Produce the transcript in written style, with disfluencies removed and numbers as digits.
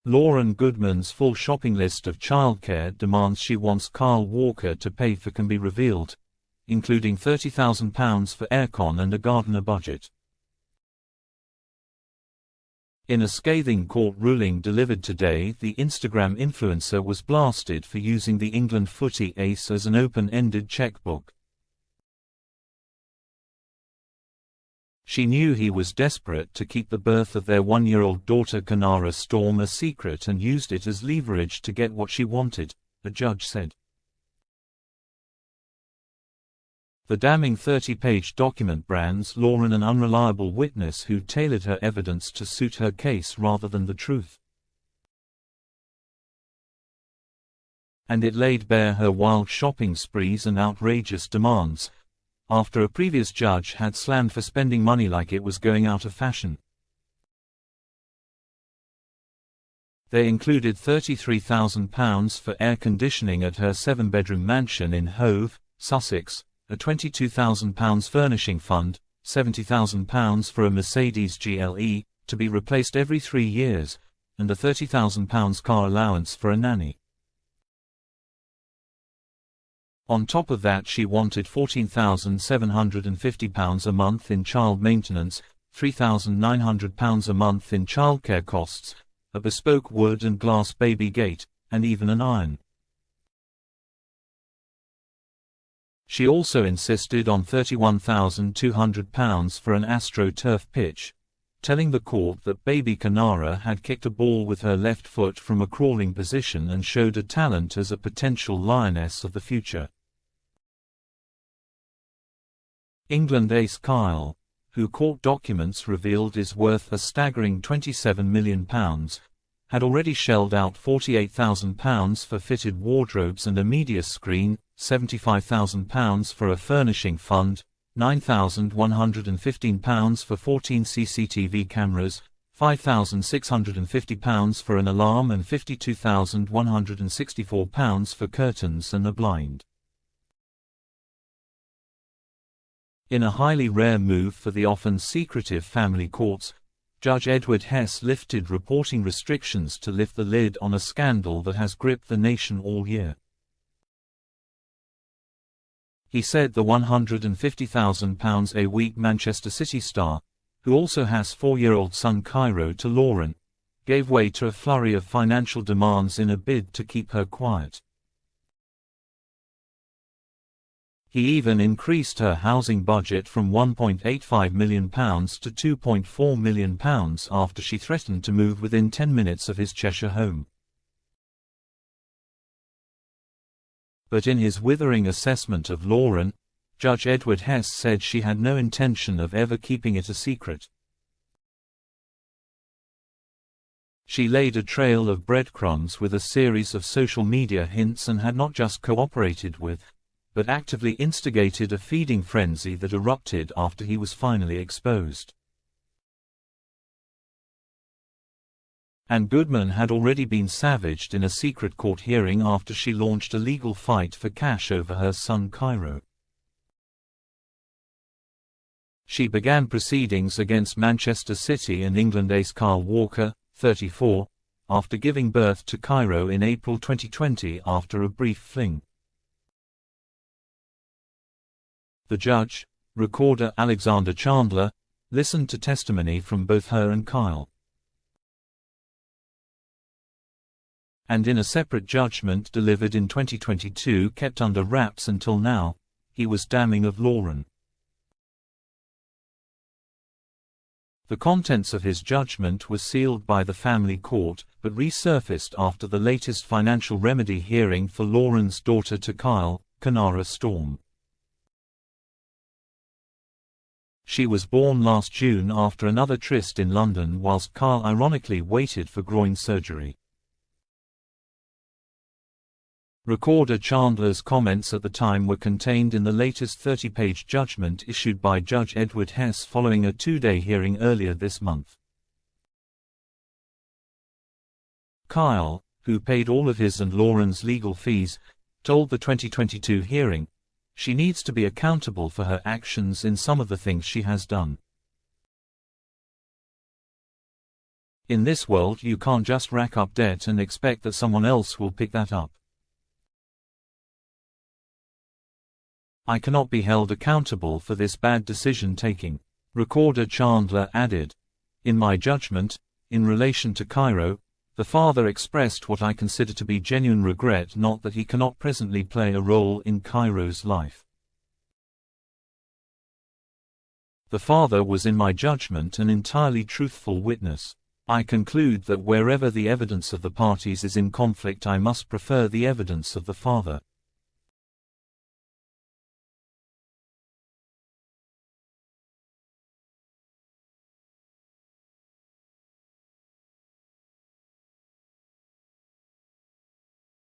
Lauryn Goodman's full shopping list of childcare demands she wants Kyle Walker to pay for can be revealed, including £30,000 for aircon and a gardener budget. In a scathing court ruling delivered today, the Instagram influencer was blasted for using the England footy ace as an open-ended checkbook. She knew he was desperate to keep the birth of their one-year-old daughter Kanara Storm a secret and used it as leverage to get what she wanted, a judge said. The damning 30-page document brands Lauryn an unreliable witness who tailored her evidence to suit her case rather than the truth. And it laid bare her wild shopping sprees and outrageous demands, after a previous judge had slammed for spending money like it was going out of fashion. They included £33,000 for air conditioning at her 7-bedroom mansion in Hove, Sussex, a £22,000 furnishing fund, £70,000 for a Mercedes GLE, to be replaced every 3 years, and a £30,000 car allowance for a nanny. On top of that, she wanted £14,750 a month in child maintenance, £3,900 a month in childcare costs, a bespoke wood and glass baby gate, and even an iron. She also insisted on £31,200 for an AstroTurf pitch, telling the court that baby Kanara had kicked a ball with her left foot from a crawling position and showed a talent as a potential lioness of the future. England ace Kyle, who court documents revealed is worth a staggering £27 million, had already shelled out £48,000 for fitted wardrobes and a media screen, £75,000 for a furnishing fund, £9,115 for 14 CCTV cameras, £5,650 for an alarm and £52,164 for curtains and a blind. In a highly rare move for the often secretive family courts, Judge Edward Hess lifted reporting restrictions to lift the lid on a scandal that has gripped the nation all year. He said the £150,000 a week Manchester City star, who also has 4-year-old son Cairo to Lauryn, gave way to a flurry of financial demands in a bid to keep her quiet. He even increased her housing budget from £1.85 million to £2.4 million after she threatened to move within 10 minutes of his Cheshire home. But in his withering assessment of Lauryn, Judge Edward Hess said she had no intention of ever keeping it a secret. She laid a trail of breadcrumbs with a series of social media hints and had not just cooperated with, but actively instigated a feeding frenzy that erupted after he was finally exposed. And Goodman had already been savaged in a secret court hearing after she launched a legal fight for cash over her son Cairo. She began proceedings against Manchester City and England ace Kyle Walker, 34, after giving birth to Cairo in April 2020 after a brief fling. The judge, recorder Alexander Chandler, listened to testimony from both her and Kyle. And in a separate judgment delivered in 2022 kept under wraps until now, he was damning of Lauryn. The contents of his judgment were sealed by the family court, but resurfaced after the latest financial remedy hearing for Lauryn's daughter to Kyle, Kanara Storm. She was born last June after another tryst in London whilst Kyle ironically waited for groin surgery. Recorder Chandler's comments at the time were contained in the latest 30-page judgment issued by Judge Edward Hess following a 2-day hearing earlier this month. Kyle, who paid all of his and Lauryn's legal fees, told the 2022 hearing, she needs to be accountable for her actions in some of the things she has done. In this world you can't just rack up debt and expect that someone else will pick that up. I cannot be held accountable for this bad decision-taking. Recorder Chandler added. In my judgment, in relation to Cairo, the father expressed what I consider to be genuine regret, not that he cannot presently play a role in Cairo's life. The father was, in my judgment, an entirely truthful witness. I conclude that wherever the evidence of the parties is in conflict, I must prefer the evidence of the father.